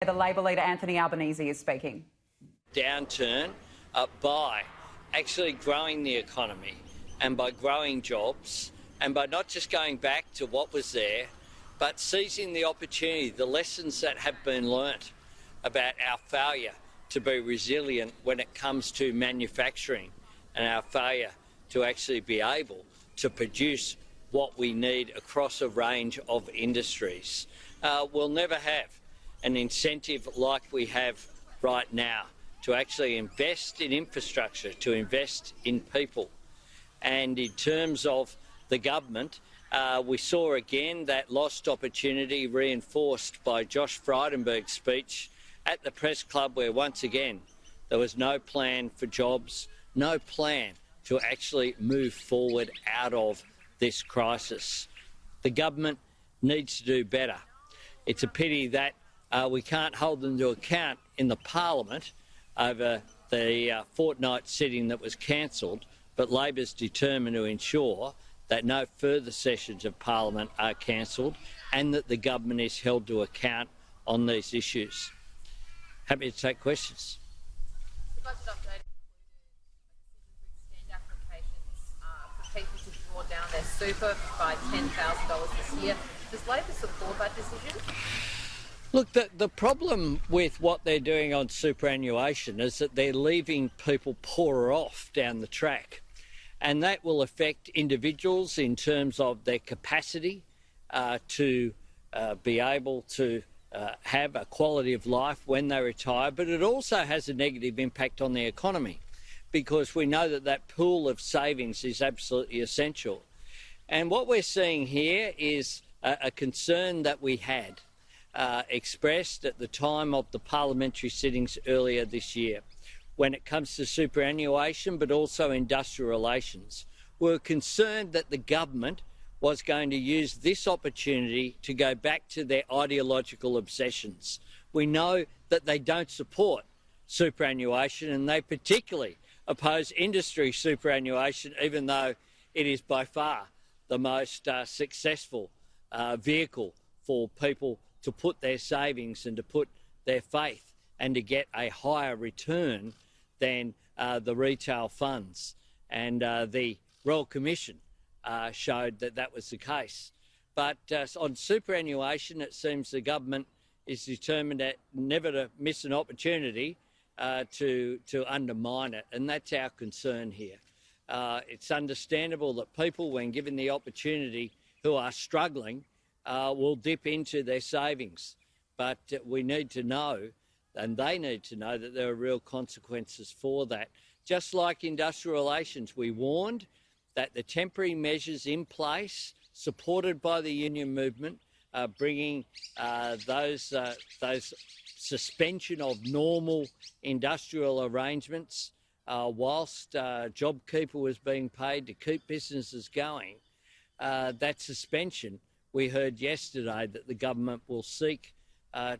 The Labor leader Anthony Albanese is speaking. Downturn by actually growing the economy and by growing jobs and by not just going back to what was there, but seizing the opportunity, the lessons that have been learnt about our failure to be resilient when it comes to manufacturing and our failure to actually be able to produce what we need across a range of industries. We'll never have an incentive like we have right now to actually invest in infrastructure, to invest in people. And in terms of the government, we saw again that lost opportunity reinforced by Josh Frydenberg's speech at the press club, where once again there was no plan for jobs, no plan to actually move forward out of this crisis. The government needs to do better. It's a pity that we can't hold them to account in the Parliament over the fortnight sitting that was cancelled, but Labor's determined to ensure that no further sessions of Parliament are cancelled and that the government is held to account on these issues. Happy to take questions. The budget update included a decision to extend applications for people to draw down their super by $10,000 this year. Does Labor support that decision? Look, the problem with what they're doing on superannuation is that they're leaving people poorer off down the track. And that will affect individuals in terms of their capacity to be able to have a quality of life when they retire. But it also has a negative impact on the economy, because we know that that pool of savings is absolutely essential. And what we're seeing here is a concern that we had expressed at the time of the parliamentary sittings earlier this year when it comes to superannuation, but also industrial relations. We're concerned that the government was going to use this opportunity to go back to their ideological obsessions. We know that they don't support superannuation, and they particularly oppose industry superannuation, even though it is by far the most successful vehicle for people to put their savings and to put their faith and to get a higher return than the retail funds. And the Royal Commission showed that that was the case. But on superannuation, it seems the government is determined never to miss an opportunity to undermine it, and that's our concern here. It's understandable that people, when given the opportunity, who are struggling, will dip into their savings. But we need to know, and they need to know, that there are real consequences for that. Just like industrial relations, we warned that the temporary measures in place, supported by the union movement, bringing those suspension of normal industrial arrangements whilst JobKeeper was being paid to keep businesses going, that suspension, we heard yesterday that the government will seek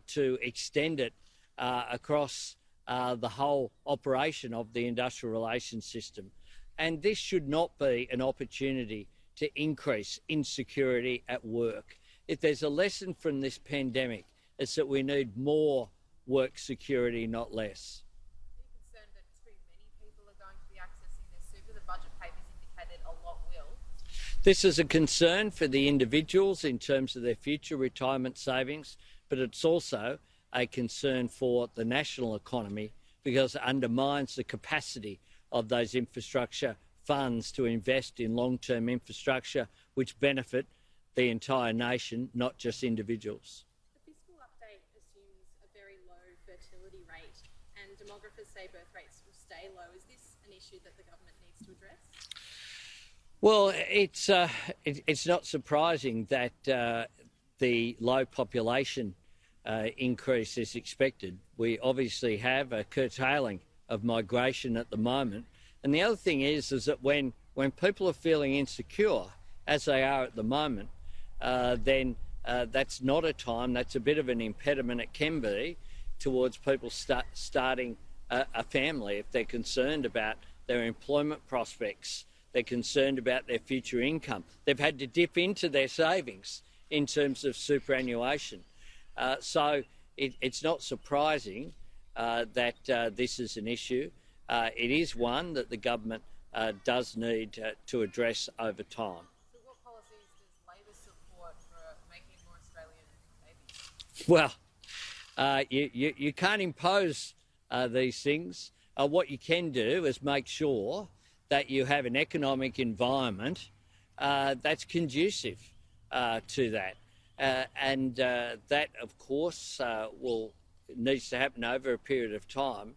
to extend it across the whole operation of the industrial relations system. And this should not be an opportunity to increase insecurity at work. If there's a lesson from this pandemic, it's that we need more work security, not less. Are you concerned that too many people are going to be accessing their super? The budget papers indicated a lot will. This is a concern for the individuals in terms of their future retirement savings, but it's also a concern for the national economy because it undermines the capacity of those infrastructure funds to invest in long-term infrastructure which benefit the entire nation, not just individuals. The fiscal update assumes a very low fertility rate, and demographers say birth rates will stay low. Is this an issue that the government needs to address? Well, it's not surprising that the low population increase is expected. We obviously have a curtailing of migration at the moment. And the other thing is that when people are feeling insecure, as they are at the moment, then that's not a time, that's a bit of an impediment, it can be, towards people starting a family if they're concerned about their employment prospects, they're concerned about their future income. They've had to dip into their savings in terms of superannuation. So it's not surprising that this is an issue. It is one that the government does need to address over time. So what policies does Labor support for making more Australian babies? Well, you can't impose these things. What you can do is make sure that you have an economic environment that's conducive to that. And that, of course, needs to happen over a period of time.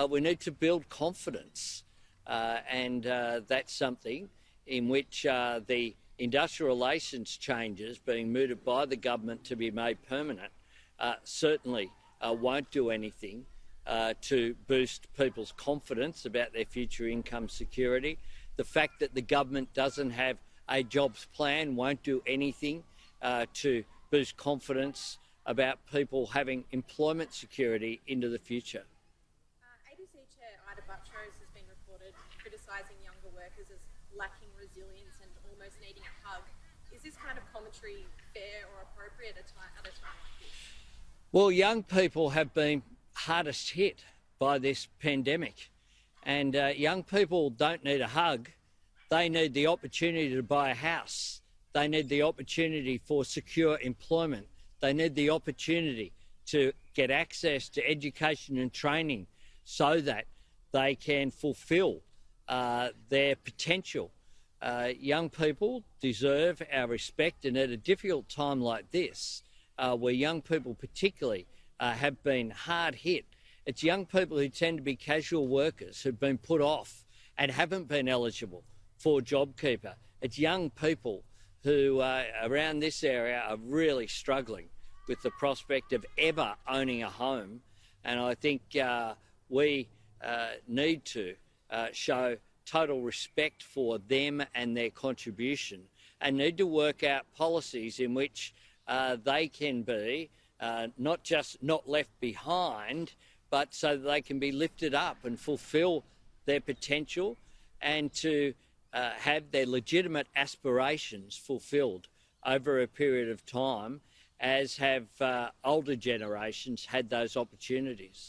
We need to build confidence, and that's something in which the industrial relations changes being mooted by the government to be made permanent certainly won't do anything to boost people's confidence about their future income security. The fact that the government doesn't have a jobs plan won't do anything to boost confidence about people having employment security into the future. ABC Chair Ida Buttrose has been reported criticising younger workers as lacking resilience and almost needing a hug. Is this kind of commentary fair or appropriate at a time like this? Well, young people have been hardest hit by this pandemic, and young people don't need a hug. They need the opportunity to buy a house. They need the opportunity for secure employment. They need the opportunity to get access to education and training so that they can fulfil their potential. Young people deserve our respect, and at a difficult time like this, where young people particularly have been hard hit, it's young people who tend to be casual workers who've been put off and haven't been eligible for JobKeeper. It's young people who around this area are really struggling with the prospect of ever owning a home. And I think we need to show total respect for them and their contribution, and need to work out policies in which they can be not just not left behind, but so that they can be lifted up and fulfil their potential, and to have their legitimate aspirations fulfilled over a period of time, as have older generations had those opportunities.